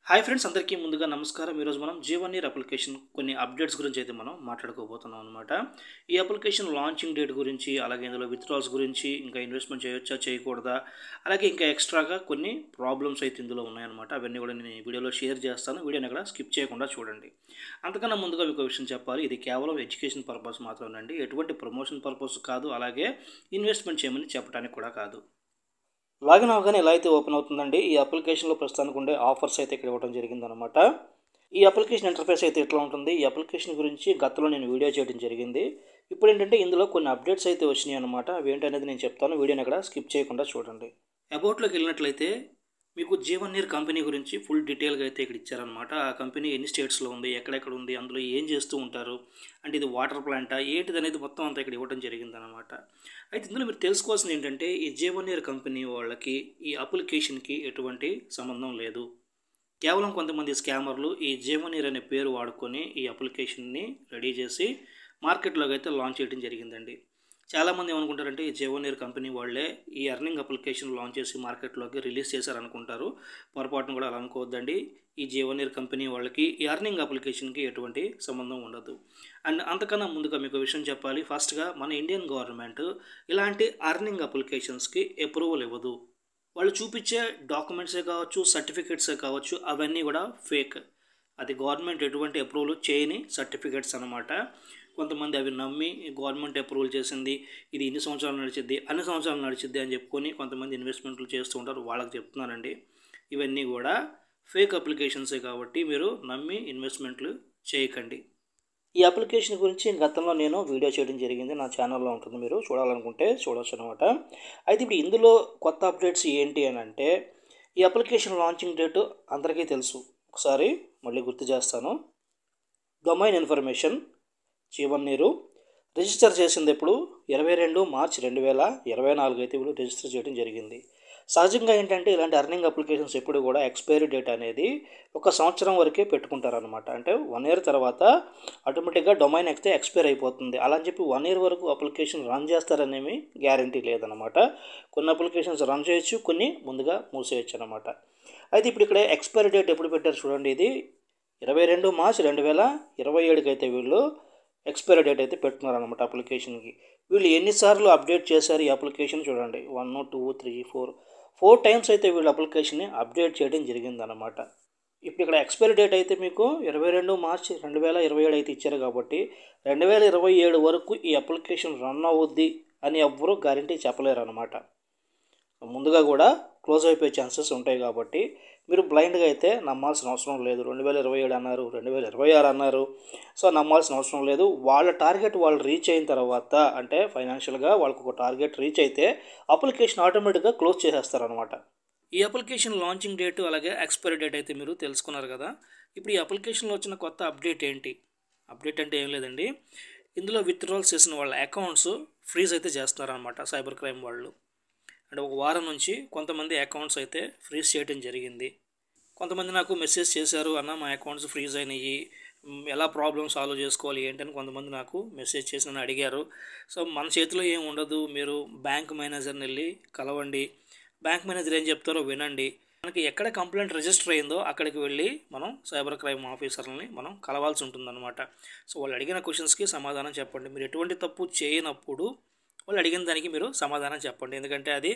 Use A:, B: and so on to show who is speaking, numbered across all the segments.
A: Hi friends, అందరికీ ముందుగా నమస్కారం. ఈరోజు మనం జీవనీర్ అప్లికేషన్ కొన్ని అప్డేట్స్ గురించి అయితే మనం మాట్లాడుకోబోతున్నాం అనమాట. ఈ అప్లికేషన్ లాంచింగ్ డేట్ గురించి, అలాగే ఇందులో విత్డ్రాల్స్ గురించి, ఇంకా ఇన్వెస్ట్మెంట్ చేయొచ్చా చేయకూడదా, అలాగే ఇంకా ఎక్స్ట్రాగా కొన్ని ప్రాబ్లమ్స్ అయితే ఇందులో ఉన్నాయన్నమాట. అవన్నీ కూడా నేను ఈ వీడియోలో షేర్ చేస్తాను. వీడియోని ఎక్కడ స్కిప్ చేయకుండా చూడండి. అంతకన్నా ముందుగా మీకు విషయం చెప్పాలి, ఇది కేవలం ఎడ్యుకేషన్ పర్పస్ మాత్రమేనండి, ఎటువంటి ప్రమోషన్ పర్పస్ కాదు, అలాగే ఇన్వెస్ట్మెంట్ చేయమని చెప్పడానికి కూడా కాదు. లాగిన్ అవగానే ఎలా అయితే ఓపెన్ అవుతుందండి, ఈ అప్లికేషన్లో ప్రస్తుతానికి ఉండే ఆఫర్స్ అయితే ఇక్కడ ఇవ్వడం జరిగిందనమాట. ఈ అప్లికేషన్ ఇంటర్ఫేస్ అయితే ఎట్లా ఉంటుంది, ఈ అప్లికేషన్ గురించి గతంలో నేను వీడియో చేయడం జరిగింది. ఇప్పుడు ఏంటంటే ఇందులో కొన్ని అప్డేట్స్ అయితే వచ్చినాయి అనమాట. అవి ఏంటనేది నేను చెప్తాను, వీడియోని ఎక్కడ స్కిప్ చేయకుండా చూడండి. అబౌట్లోకి వెళ్ళినట్లయితే మీకు జీవనీర్ కంపెనీ గురించి ఫుల్ డీటెయిల్గా అయితే ఇక్కడ ఇచ్చారనమాట. ఆ కంపెనీ ఎన్ని స్టేట్స్లో ఉంది, ఎక్కడెక్కడ ఉంది, అందులో ఏం చేస్తూ ఉంటారు, అంటే ఇది వాటర్ ప్లాంటా ఏంటిది అనేది మొత్తం అంతా ఇక్కడ ఇవ్వడం జరిగిందనమాట. అయితే ఇందులో మీరు తెలుసుకోవాల్సింది ఏంటంటే, ఈ జీవనీర్ కంపెనీ వాళ్ళకి ఈ అప్లికేషన్కి ఎటువంటి సంబంధం లేదు. కేవలం కొంతమంది స్కామర్లు ఈ జీవనీర్ అనే పేరు వాడుకొని ఈ అప్లికేషన్ని రెడీ చేసి మార్కెట్లోకి అయితే లాంచ్ చేయడం జరిగిందండి. చాలామంది ఏమనుకుంటారంటే, ఈ జీవనీర్ కంపెనీ వాళ్ళే ఈ ఎర్నింగ్ అప్లికేషన్ లాంచ్ చేసి మార్కెట్లోకి రిలీజ్ చేశారనుకుంటారు. పొరపాటును కూడా అలా అనుకోవద్దండి. ఈ జీవనీర్ కంపెనీ వాళ్ళకి ఈ ఎర్నింగ్ అప్లికేషన్కి ఎటువంటి సంబంధం ఉండదు. అండ్ అంతకన్నా ముందుగా మీకు విషయం చెప్పాలి, ఫస్ట్గా మన ఇండియన్ గవర్నమెంట్ ఇలాంటి ఎర్నింగ్ అప్లికేషన్స్కి అప్రూవల్ ఇవ్వదు. వాళ్ళు చూపించే డాక్యుమెంట్సే కావచ్చు, సర్టిఫికేట్సే కావచ్చు, అవన్నీ కూడా ఫేక్. అది గవర్నమెంట్ ఎటువంటి అప్రూవల్ చేయని సర్టిఫికేట్స్ అనమాట. కొంతమంది అవి నమ్మి గవర్నమెంట్ అప్రూవల్ చేసింది, ఇది ఇన్ని సంవత్సరాలు నడిచిద్ది, అన్ని సంవత్సరాలు నడిచిద్ది అని చెప్పుకొని కొంతమంది ఇన్వెస్ట్మెంట్లు చేస్తూ ఉంటారు. వాళ్ళకి చెప్తున్నానండి, ఇవన్నీ కూడా ఫేక్ అప్లికేషన్సే కాబట్టి మీరు నమ్మి ఇన్వెస్ట్మెంట్లు చేయకండి. ఈ అప్లికేషన్ గురించి గతంలో నేను వీడియో చేయడం జరిగింది, నా ఛానల్లో ఉంటుంది, మీరు చూడాలనుకుంటే చూడవచ్చు అనమాట. అయితే ఇప్పుడు ఇందులో కొత్త అప్డేట్స్ ఏంటి అని అంటే, ఈ అప్లికేషన్ లాంచింగ్ డేటు అందరికీ తెలుసు. ఒకసారి మళ్ళీ గుర్తు చేస్తాను. డొమైన్ ఇన్ఫర్మేషన్ జీవనీరు రిజిస్టర్ చేసింది ఎప్పుడు 22 మార్చి 2024 అయితే వీళ్ళు రిజిస్టర్ చేయడం జరిగింది. సహజంగా ఏంటంటే ఇలాంటి ఎర్నింగ్ అప్లికేషన్స్ ఎప్పుడు కూడా ఎక్స్పైరీ డేట్ అనేది 1 సంవత్సరం వరకే పెట్టుకుంటారనమాట. అంటే 1 ఇయర్ తర్వాత ఆటోమేటిక్గా డొమైన్ ఎక్కితే ఎక్స్పైర్ అయిపోతుంది. అలా అని చెప్పి 1 ఇయర్ వరకు అప్లికేషన్ రన్ చేస్తారనేమి గ్యారంటీ లేదనమాట. కొన్ని అప్లికేషన్స్ రన్ చేయొచ్చు, కొన్ని ముందుగా మూసేయచ్చు అనమాట. అయితే ఇప్పుడు ఇక్కడ ఎక్స్పైరీ డేట్ ఎప్పుడు పెట్టారు చూడండి, ఇది 22 మార్చి 2027 అయితే వీళ్ళు ఎక్స్పైరీ డేట్ అయితే పెట్టుకున్నారు అనమాట అప్లికేషన్కి. వీళ్ళు ఎన్నిసార్లు అప్డేట్ చేశారు ఈ అప్లికేషన్ చూడండి, 1 2 3 4 టైమ్స్ అయితే వీళ్ళు అప్లికేషన్ని అప్డేట్ చేయడం జరిగిందనమాట. ఇప్పుడు ఇక్కడ ఎక్స్పైరీ డేట్ అయితే మీకు 22 మార్చి 2027 అయితే ఇచ్చారు కాబట్టి 2027 వరకు ఈ అప్లికేషన్ రన్ అవుద్ది అని ఎవ్వరూ గ్యారంటీ చెప్పలేరు అనమాట. ముందుగా కూడా క్లోజ్ అయిపోయే ఛాన్సెస్ ఉంటాయి కాబట్టి మీరు బ్లైండ్గా అయితే నమ్మాల్సిన అవసరం లేదు. 2027 అన్నారు, 2026 అన్నారు, సో నమ్మాల్సిన అవసరం లేదు. వాళ్ళ టార్గెట్ వాళ్ళు రీచ్ అయిన తర్వాత, అంటే ఫైనాన్షియల్గా వాళ్ళకు ఒక టార్గెట్ రీచ్ అయితే అప్లికేషన్ ఆటోమేటిక్గా క్లోజ్ చేసేస్తారనమాట. ఈ అప్లికేషన్ లాంచింగ్ డేటు అలాగే ఎక్స్పైరీ డేట్ అయితే మీరు తెలుసుకున్నారు కదా. ఇప్పుడు ఈ అప్లికేషన్లో వచ్చిన కొత్త అప్డేట్ ఏంటి? అప్డేట్ అంటే ఏం లేదండి, ఇందులో విత్డ్రాల్స్ చేసిన వాళ్ళ అకౌంట్స్ ఫ్రీజ్ అయితే చేస్తున్నారనమాట సైబర్ క్రైమ్ వాళ్ళు. అంటే ఒక వారం నుంచి కొంతమంది అకౌంట్స్ అయితే ఫ్రీజ్ చేయడం జరిగింది. కొంతమంది నాకు మెసేజ్ చేశారు, అన్న మా అకౌంట్స్ ఫ్రీజ్ అయినాయి, ఎలా ప్రాబ్లమ్ సాల్వ్ చేసుకోవాలి ఏంటని కొంతమంది నాకు మెసేజ్ చేసి నన్ను అడిగారు. సో మన చేతిలో ఏం ఉండదు, మీరు బ్యాంక్ మేనేజర్ని వెళ్ళి కలవండి, బ్యాంక్ మేనేజర్ ఏం చెప్తారో వినండి, మనకి ఎక్కడ కంప్లైంట్ రిజిస్టర్ అయిందో అక్కడికి వెళ్ళి మనం సైబర్ క్రైమ్ ఆఫీసర్ని మనం కలవాల్సి ఉంటుందన్నమాట. సో వాళ్ళు అడిగిన క్వశ్చన్స్కి సమాధానం చెప్పండి. మీరు ఎటువంటి తప్పు చేయనప్పుడు వాళ్ళు అడిగిన దానికి మీరు సమాధానం చెప్పండి. ఎందుకంటే అది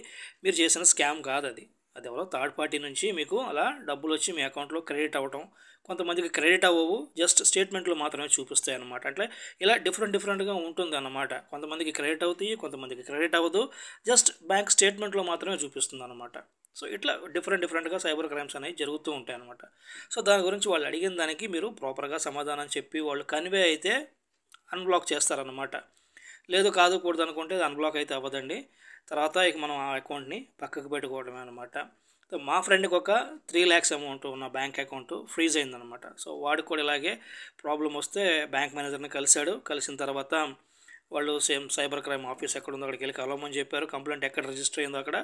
A: మీరు చేసిన స్కామ్ కాదు, అది ఎవరో థర్డ్ పార్టీ నుంచి మీకు అలా డబ్బులు వచ్చి మీ అకౌంట్లో క్రెడిట్ అవ్వటం. కొంతమందికి క్రెడిట్ అవ్వవు, జస్ట్ స్టేట్మెంట్లో మాత్రమే చూపిస్తాయి అన్నమాట. అంటే ఇలా డిఫరెంట్గా ఉంటుంది అన్నమాట. కొంతమందికి క్రెడిట్ అవుతాయి, కొంతమందికి క్రెడిట్ అవ్వదు, జస్ట్ బ్యాంక్ స్టేట్మెంట్లో మాత్రమే చూపిస్తుంది అన్నమాట. సో ఇట్లా డిఫరెంట్గా సైబర్ క్రైమ్స్ అనేవి జరుగుతూ ఉంటాయి అన్నమాట. సో దాని గురించి వాళ్ళు అడిగిన దానికి మీరు ప్రాపర్గా సమాధానం చెప్పి వాళ్ళు కన్వే అయితే అన్బ్లాక్ చేస్తారన్నమాట. లేదు కాదుకూడదు అనుకుంటే అది అన్బ్లాక్ అయితే అవ్వదండి. తర్వాత ఇక మనం ఆ అకౌంట్ని పక్కకు పెట్టుకోవడమే అనమాట. మా ఫ్రెండ్కి ఒక 3 lakhs అమౌంట్ ఉన్న బ్యాంక్ అకౌంట్ ఫ్రీజ్ అయిందనమాట. సో వాడికి కూడా ఇలాగే ప్రాబ్లం వస్తే బ్యాంక్ మేనేజర్ని కలిశాడు. కలిసిన తర్వాత వాళ్ళు సేమ్ సైబర్ క్రైమ్ ఆఫీస్ ఎక్కడ ఉందో అక్కడికి వెళ్ళి కలవమని చెప్పారు, కంప్లైంట్ ఎక్కడ రిజిస్టర్ అయిందో అక్కడ.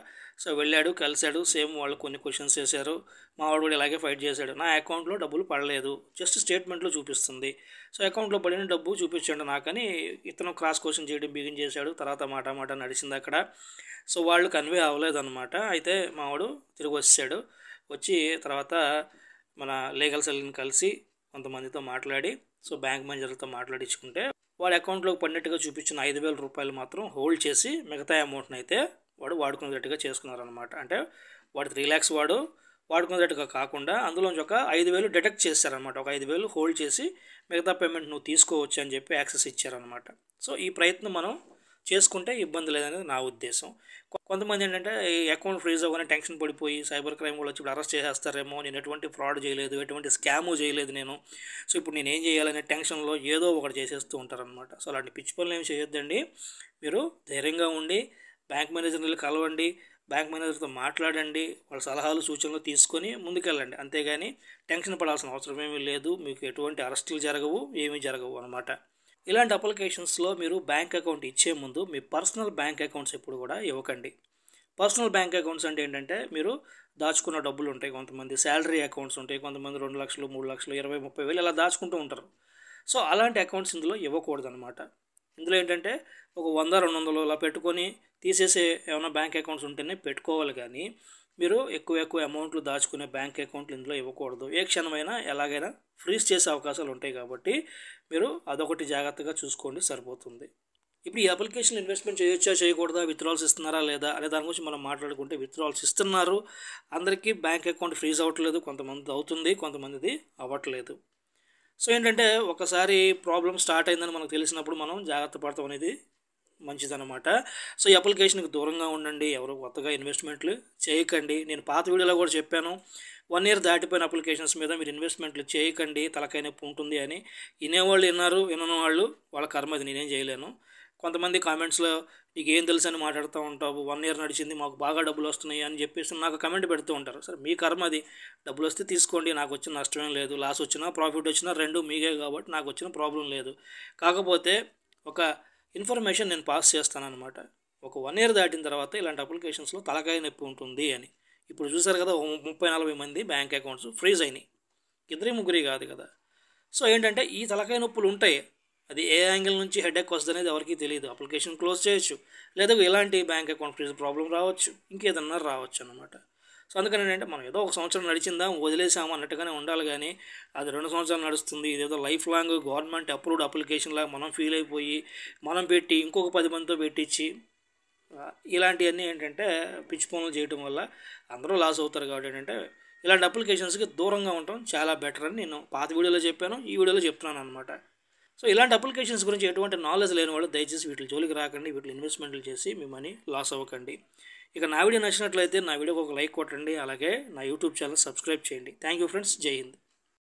A: సో వెళ్ళాడు, కలిశాడు, సేమ్ వాళ్ళు కొన్ని క్వశ్చన్స్ చేశారు. మా వాడు కూడా ఇలాగే ఫైట్ చేశాడు, నా అకౌంట్లో డబ్బులు పడలేదు, జస్ట్ స్టేట్మెంట్లో చూపిస్తుంది, సో అకౌంట్లో పడిన డబ్బు చూపించండి నాకని ఇతను క్రాస్ క్వశ్చన్ చేయడం బిగిన్ చేశాడు. తర్వాత మాట నడిచింది అక్కడ. సో వాళ్ళు కన్వే అవ్వలేదన్నమాట. అయితే మావాడు తిరిగి వచ్చాడు. వచ్చి తర్వాత మన లీగల్ సెల్ని కలిసి కొంతమందితో మాట్లాడి సో బ్యాంక్ మేనేజర్తో మాట్లాడించుకుంటే వాడి అకౌంట్లోకి పడినట్టుగా చూపించిన 5,000 రూపాయలు మాత్రం హోల్డ్ చేసి మిగతా అమౌంట్ని అయితే వాడు వాడుకునేటట్టుగా చేసుకున్నారనమాట. అంటే వాడు 3 lakhs వాడుకునేటట్టుగా కాకుండా అందులోంచి ఒక 5,000 డిడక్ట్ చేశారనమాట. ఒక 5,000 హోల్డ్ చేసి మిగతా పేమెంట్ నువ్వు తీసుకోవచ్చు అని చెప్పి యాక్సెస్ ఇచ్చారనమాట. సో ఈ ప్రయత్నం మనం చేసుకుంటే ఇబ్బంది లేదనేది నా ఉద్దేశం. కొంతమంది ఏంటంటే ఈ అకౌంట్ ఫ్రీజ్ అవ్వగానే టెన్షన్ పడిపోయి సైబర్ క్రైమ్ వాళ్ళు వచ్చి ఇప్పుడు అరెస్ట్ చేసేస్తారేమో, నేను ఎటువంటి ఫ్రాడ్ చేయలేదు, ఎటువంటి స్కాము చేయలేదు నేను, సో ఇప్పుడు నేను ఏం చేయాలనే టెన్షన్లో ఏదో ఒకటి చేసేస్తూ ఉంటారనమాట. సో అలాంటి పిచ్చి పనులు ఏమి చేయొద్దండి. మీరు ధైర్యంగా ఉండి బ్యాంక్ మేనేజర్ని కలవండి, బ్యాంక్ మేనేజర్తో మాట్లాడండి, వాళ్ళ సలహాలు సూచనలు తీసుకొని ముందుకెళ్ళండి. అంతేగాని టెన్షన్ పడాల్సిన అవసరం ఏమీ లేదు. మీకు ఎటువంటి అరెస్టులు జరగవు, ఏమీ జరగవు అనమాట. ఇలాంటి అప్లికేషన్స్లో మీరు బ్యాంక్ అకౌంట్ ఇచ్చే ముందు మీ పర్సనల్ బ్యాంక్ అకౌంట్స్ ఎప్పుడు కూడా ఇవ్వకండి. పర్సనల్ బ్యాంక్ అకౌంట్స్ అంటే ఏంటంటే మీరు దాచుకున్న డబ్బులు ఉంటాయి, కొంతమంది శాలరీ అకౌంట్స్ ఉంటాయి, కొంతమంది 2 లక్షలు 3 లక్షలు 20-30 వేలు ఇలా దాచుకుంటూ ఉంటారు. సో అలాంటి అకౌంట్స్ ఇందులో ఇవ్వకూడదు అనమాట. ఇందులో ఏంటంటే ఒక 100-200 ఇలా పెట్టుకొని తీసేసే ఏమైనా బ్యాంక్ అకౌంట్స్ ఉంటేనే పెట్టుకోవాలి, కానీ మీరు ఎక్కువ అమౌంట్లు దాచుకునే బ్యాంక్ అకౌంట్లు ఇందులో ఇవ్వకూడదు. ఏ క్షణమైనా ఎలాగైనా ఫ్రీజ్ చేసే అవకాశాలు ఉంటాయి కాబట్టి మీరు అదొకటి జాగ్రత్తగా చూసుకోండి, సరిపోతుంది. ఇప్పుడు ఈ అప్లికేషన్ ఇన్వెస్ట్మెంట్ చేయొచ్చా చేయకూడదా, విత్డ్రాల్స్ ఇస్తున్నారా లేదా అనే దాని గురించి మనం మాట్లాడుకుంటే విత్డ్రాల్స్ ఇస్తున్నారు. అందరికీ బ్యాంక్ అకౌంట్ ఫ్రీజ్ అవ్వట్లేదు, కొంతమంది అవుతుంది, కొంతమందిది అవ్వట్లేదు. సో ఏంటంటే ఒకసారి ప్రాబ్లం స్టార్ట్ అయిందని మనకు తెలిసినప్పుడు మనం జాగ్రత్త పడతాం అనేది మంచిదన్నమాట. సో ఈ అప్లికేషన్కి దూరంగా ఉండండి, ఎవరు కొత్తగా ఇన్వెస్ట్మెంట్లు చేయకండి. నేను పాత వీడియోలో కూడా చెప్పాను, 1 year దాటిపోయిన అప్లికేషన్స్ మీద మీరు ఇన్వెస్ట్మెంట్లు చేయకండి, తలకాయ నొప్పి ఉంటుంది అని. వినేవాళ్ళు విన్నారు, వినని వాళ్ళు వాళ్ళ కర్మ, అది నేనేం చేయలేను. కొంతమంది కామెంట్స్లో నీకు ఏం తెలుసు అని మాట్లాడుతూ ఉంటావు, 1 year నడిచింది మాకు బాగా డబ్బులు వస్తున్నాయి అని చెప్పేసి నాకు కమెంట్ పెడుతూ ఉంటారు. సరే మీ కర్మ అది, డబ్బులు వస్తే తీసుకోండి, నాకు వచ్చిన నష్టమేం లేదు, లాస్ వచ్చినా ప్రాఫిట్ వచ్చినా రెండు మీకే కాబట్టి నాకు వచ్చిన ప్రాబ్లం లేదు. కాకపోతే ఒక ఇన్ఫర్మేషన్ నేను పాస్ చేస్తానన్నమాట. ఒక 1 year దాటిన తర్వాత ఇలాంటి అప్లికేషన్స్లో తలకాయ నొప్పి ఉంటుంది అని. ఇప్పుడు చూసారు కదా 30-40 మంది బ్యాంక్ అకౌంట్స్ ఫ్రీజ్ అయినాయి, 2-3 కాదు కదా. సో ఏంటంటే ఈ తలకాయ నొప్పులు ఉంటాయి, అది ఏ యాంగిల్ నుంచి హెడేక్ వస్తుంది అనేది ఎవరికీ తెలియదు. అప్లికేషన్ క్లోజ్ చేయొచ్చు, లేదా ఇలాంటి బ్యాంక్ అకౌంట్ ఫ్రీజ్ ప్రాబ్లం రావచ్చు, ఇంకేదన్నా రావచ్చు అనమాట. సో అందుకని ఏంటంటే మనం ఏదో 1 సంవత్సరం నడిచిందా వదిలేసాము అన్నట్టుగానే ఉండాలి, కానీ అది 2 సంవత్సరాలు నడుస్తుంది, ఇదేదో life long government approved application లాగా మనం ఫీల్ అయిపోయి మనం పెట్టి ఇంకొక 10 మందితో పెట్టించి ఇలాంటివన్నీ ఏంటంటే పిచ్చి పనులు చేయడం వల్ల అందరూ లాస్ అవుతారు. కాబట్టి ఏంటంటే ఇలాంటి అప్లికేషన్స్కి దూరంగా ఉండటం చాలా బెటర్ అని నేను పాత వీడియోలో చెప్పాను, ఈ వీడియోలో చెప్తున్నాను అనమాట. సో ఇలాంటి అప్లికేషన్స్ గురించి ఎటువంటి నాలెడ్జ్ లేని వాళ్ళు దయచేసి వీటి జోలికి రాకండి, వీటిలో ఇన్వెస్ట్మెంట్లు చేసి మీ మనీ లాస్ అవ్వకండి. ఇక నా వీడియో నచ్చినట్లయితే నా వీడియోకి ఒక లైక్ కొట్టండి, అలాగే నా యూట్యూబ్ ఛానల్ సబ్స్క్రైబ్ చేయండి. థ్యాంక్ యూ ఫ్రెండ్స్, జై హింద్.